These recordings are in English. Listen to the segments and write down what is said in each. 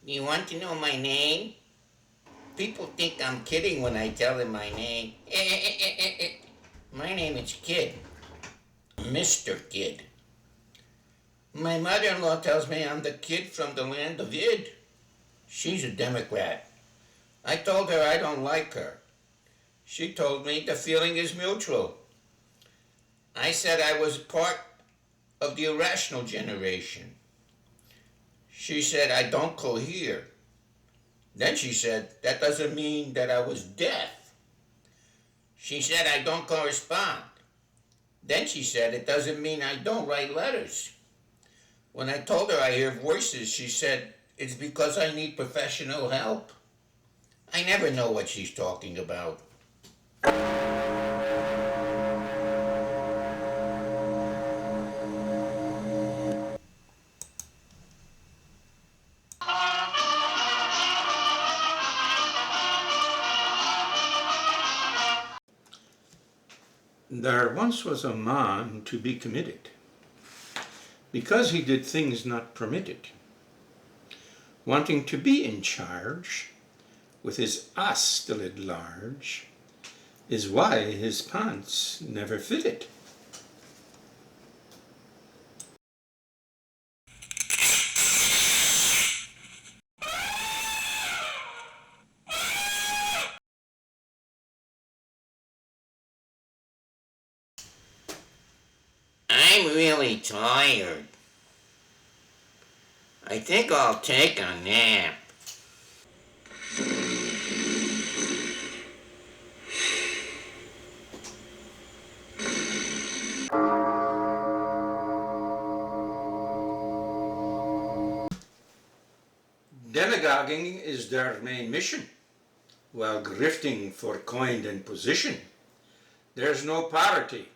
You want to know my name? People think I'm kidding when I tell them my name. My name is Kid. Mr. Kid. My mother-in-law tells me I'm the kid from the land of Id. She's a Democrat. I told her I don't like her. She told me the feeling is mutual. I said I was part of the irrational generation. She said I don't cohere. Then she said that doesn't mean that I was deaf. She said I don't correspond. Then she said it doesn't mean I don't write letters. When I told her I hear voices, she said it's because I need professional help. I never know what she's talking about. There once was a man to be committed, because he did things not permitted, wanting to be in charge, with his ass still at large, is why his pants never fitted. I'm really tired. I think I'll take a nap. Demagoguing is their main mission, while grifting for coin and position. There's no parity,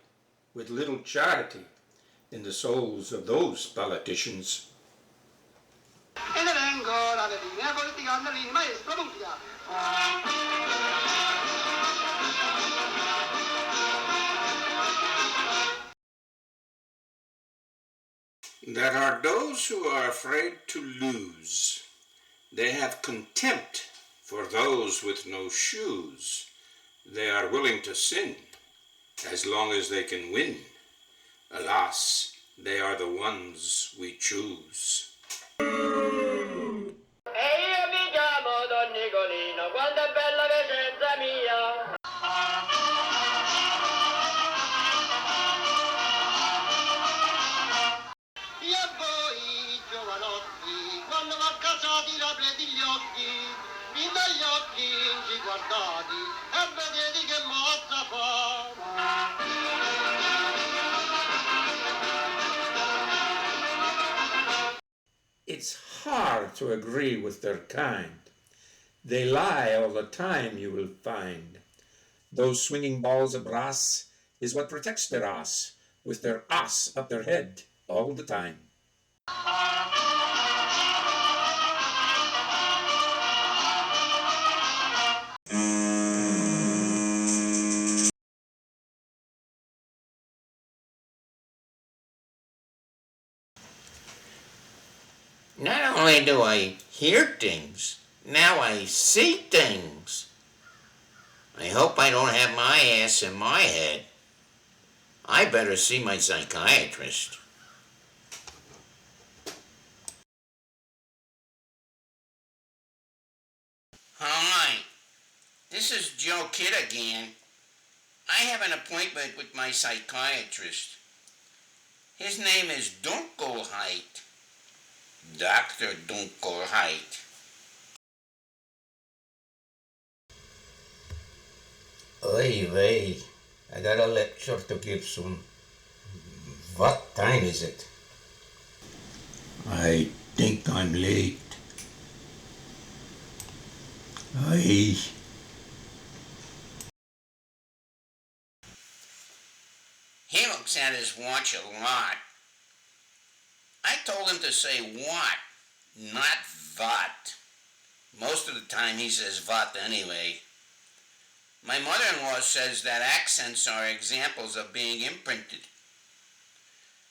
with little charity, in the souls of those politicians. There are those who are afraid to lose. They have contempt for those with no shoes. They are willing to sin as long as they can win. Alas, they are the ones we choose. E io mi chiamo Don Nicolino, quanto è bella Vicenza mia! Io e voi, giovanotti, quando va a casati aprite gli occhi, fin dagli occhi ci guardati e vedete che mossa fa. It's hard to agree with their kind. They lie all the time, you will find. Those swinging balls of brass is what protects their ass, with their ass up their head all the time. Not only do I hear things, now I see things. I hope I don't have my ass in my head. I better see my psychiatrist. Hi, this is Joe Kidd again. I have an appointment with my psychiatrist. His name is Dunkelheit. Dr. Dunkelheit. Oy vey, I got a lecture to give soon. What time is it? I think I'm late. Aye. He looks at his watch a lot. I told him to say what, not what. Most of the time he says what anyway. My mother-in-law says that accents are examples of being imprinted.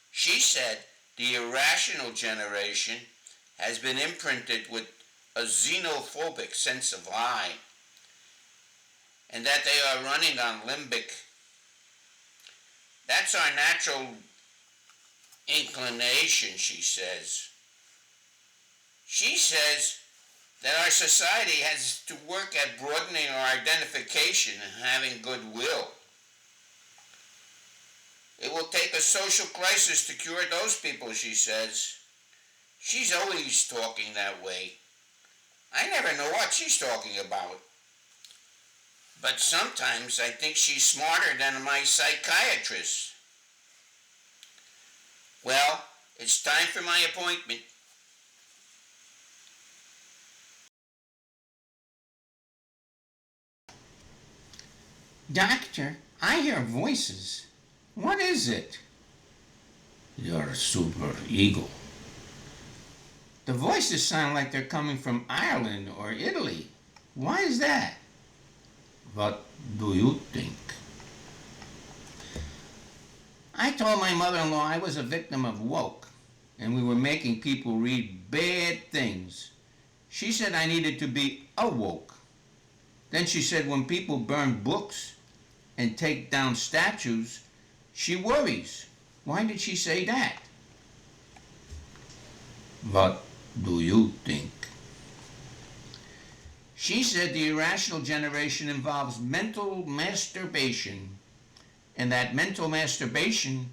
She said the irrational generation has been imprinted with a xenophobic sense of I, and that they are running on limbic. That's our natural inclination, she says. She says that our society has to work at broadening our identification and having goodwill. It will take a social crisis to cure those people, she says. She's always talking that way. I never know what she's talking about. But sometimes I think she's smarter than my psychiatrist. Well, it's time for my appointment. Doctor, I hear voices. What is it? Your super ego. The voices sound like they're coming from Ireland or Italy. Why is that? What do you think? I told my mother-in-law I was a victim of woke, and we were making people read bad things. She said I needed to be awoke. Then she said when people burn books and take down statues, she worries. Why did she say that? What do you think? She said the irrational generation involves mental masturbation, and that mental masturbation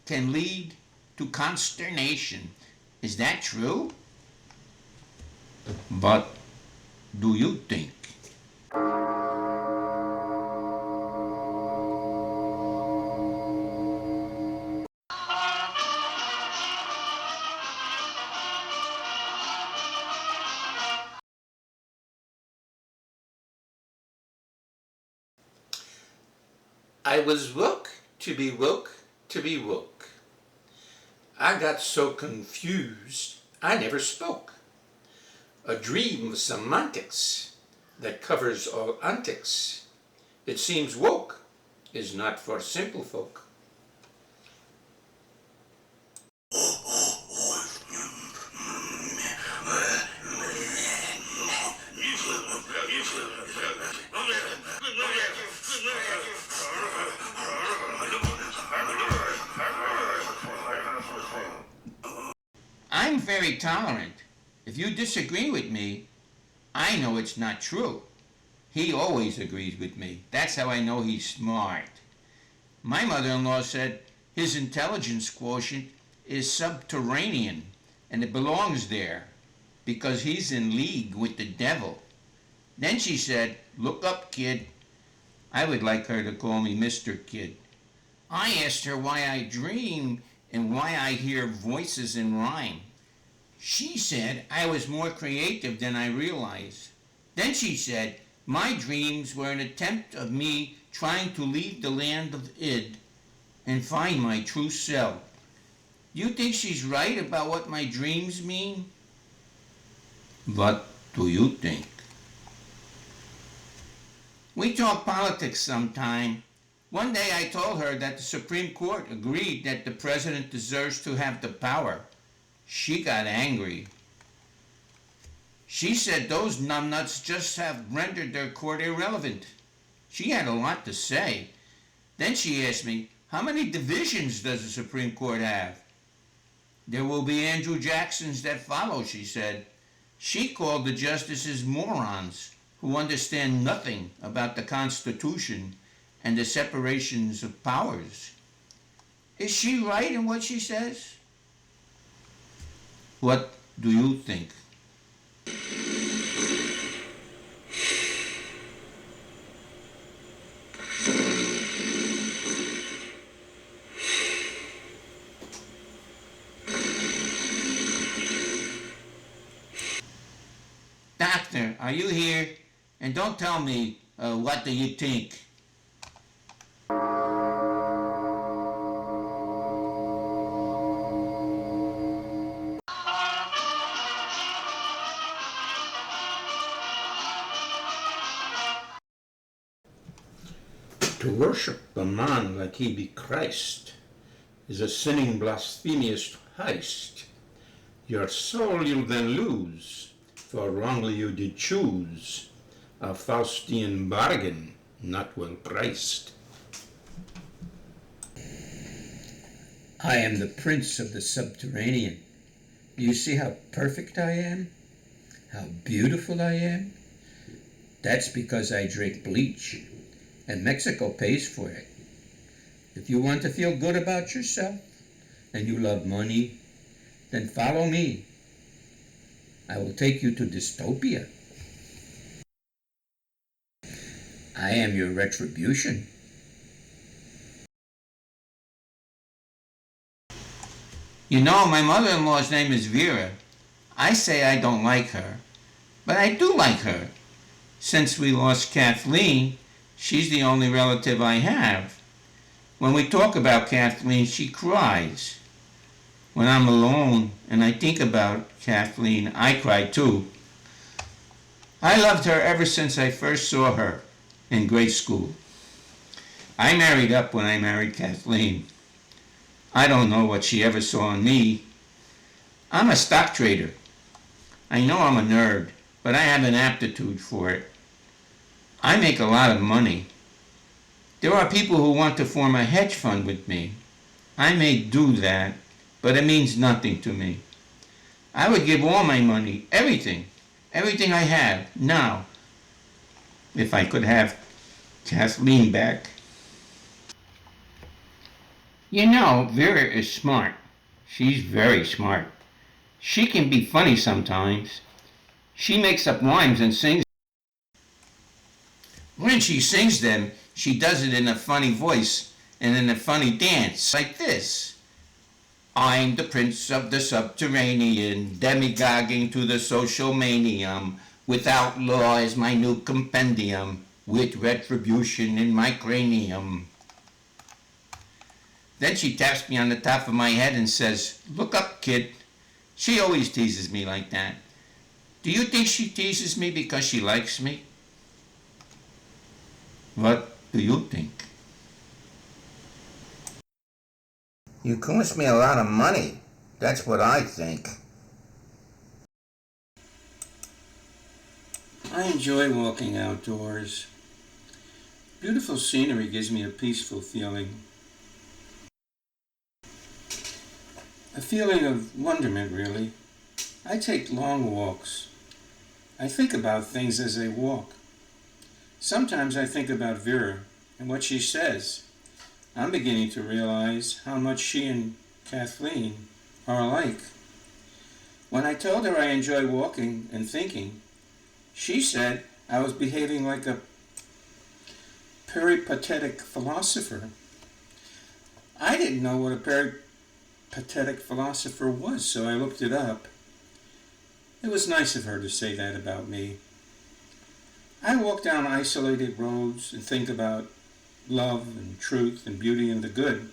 can lead to consternation. Is that true? What do you think? I was woke to be woke to be woke. I got so confused I never spoke. A dream of semantics that covers all antics. It seems woke is not for simple folk. I'm very tolerant. If you disagree with me, I know it's not true. He always agrees with me. That's how I know he's smart. My mother-in-law said his intelligence quotient is subterranean, and it belongs there because he's in league with the devil. Then she said, "Look up, kid." I would like her to call me Mr. Kid. I asked her why I dream and why I hear voices in rhyme. She said I was more creative than I realized. Then she said my dreams were an attempt of me trying to leave the land of id and find my true self. You think she's right about what my dreams mean? What do you think? We talk politics sometime. One day I told her that the Supreme Court agreed that the president deserves to have the power. She got angry. She said those numbnuts just have rendered their court irrelevant. She had a lot to say. Then she asked me, how many divisions does the Supreme Court have? There will be Andrew Jacksons that follow, she said. She called the justices morons who understand nothing about the Constitution and the separations of powers. Is she right in what she says? What do you think? Doctor, are you here? And don't tell me, what do you think? To worship a man like he be Christ is a sinning blasphemous heist. Your soul you'll then lose, for wrongly you did choose a Faustian bargain not well priced. I am the prince of the subterranean. Do you see how perfect I am? How beautiful I am? That's because I drink bleach, and Mexico pays for it. If you want to feel good about yourself, and you love money, then follow me. I will take you to dystopia. I am your retribution. You know, my mother-in-law's name is Vera. I say I don't like her, but I do like her. Since we lost Kathleen, she's the only relative I have. When we talk about Kathleen, she cries. When I'm alone and I think about Kathleen, I cry too. I loved her ever since I first saw her in grade school. I married up when I married Kathleen. I don't know what she ever saw in me. I'm a stock trader. I know I'm a nerd, but I have an aptitude for it. I make a lot of money. There are people who want to form a hedge fund with me. I may do that, but it means nothing to me. I would give all my money, everything I have now, if I could have Kathleen back. You know, Vera is smart. She's very smart. She can be funny sometimes. She makes up rhymes and sings. When she sings them, she does it in a funny voice and in a funny dance, like this. I'm the prince of the subterranean, demigogging to the social manium, without law is my new compendium, with retribution in my cranium. Then she taps me on the top of my head and says, "Look up, kid." She always teases me like that. Do you think she teases me because she likes me? What do you think? You cost me a lot of money. That's what I think. I enjoy walking outdoors. Beautiful scenery gives me a peaceful feeling. A feeling of wonderment, really. I take long walks. I think about things as I walk. Sometimes I think about Vera and what she says. I'm beginning to realize how much she and Kathleen are alike. When I told her I enjoy walking and thinking, she said I was behaving like a peripatetic philosopher. I didn't know what a peripatetic philosopher was, so I looked it up. It was nice of her to say that about me. I walk down isolated roads and think about love and truth and beauty and the good.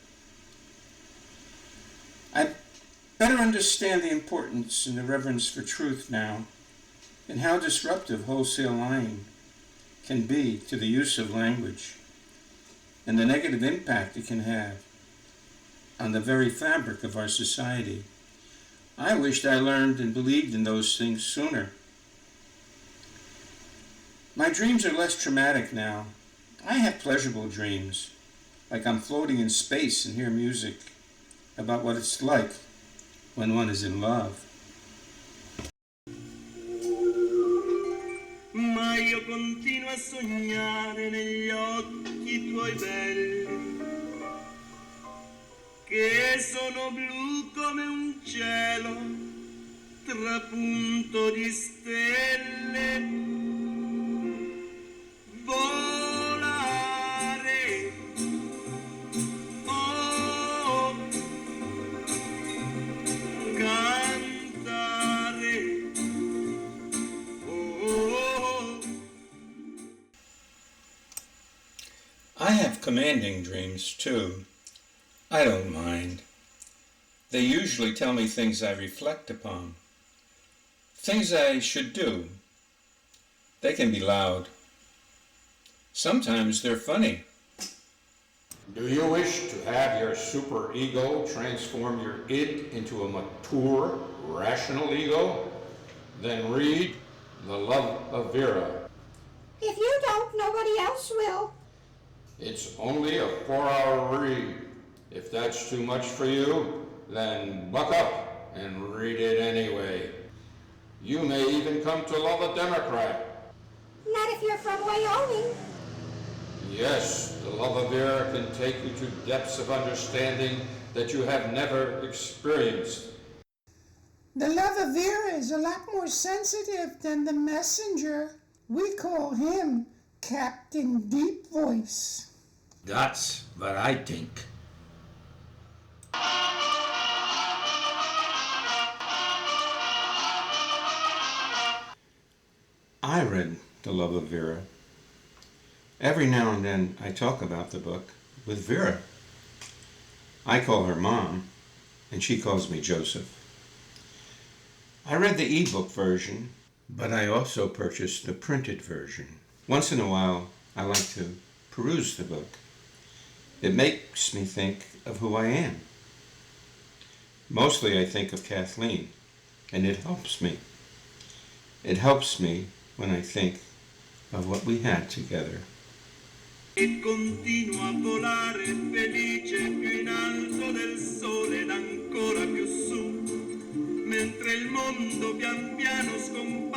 I better understand the importance and the reverence for truth now, and how disruptive wholesale lying can be to the use of language, and the negative impact it can have on the very fabric of our society. I wished I learned and believed in those things sooner. My dreams are less traumatic now. I have pleasurable dreams, like I'm floating in space and hear music about what it's like when one is in love. Ma io continuo a sognare negli occhi tuoi belli, che sono blu come un cielo trapunto di stelle. Volare, oh, cantare, oh. I have commanding dreams too. I don't mind. They usually tell me things I reflect upon, things I should do. They can be loud. Sometimes they're funny. Do you wish to have your superego transform your id into a mature, rational ego? Then read The Love of Vera. If you don't, nobody else will. It's only a 4-hour read. If that's too much for you, then buck up and read it anyway. You may even come to love a Democrat. Not if you're from Wyoming. Yes, the love of Vera can take you to depths of understanding that you have never experienced. The love of Vera is a lot more sensitive than the messenger. We call him Captain Deep Voice. That's what I think. I read The Love of Vera. Every now and then I talk about the book with Vera. I call her Mom, and she calls me Joseph. I read the ebook version, but I also purchased the printed version. Once in a while, I like to peruse the book. It makes me think of who I am. Mostly I think of Kathleen, and it helps me. It helps me when I think of what we had together. E continua a volare felice più in alto del sole ed ancora più su, mentre il mondo pian piano scompare.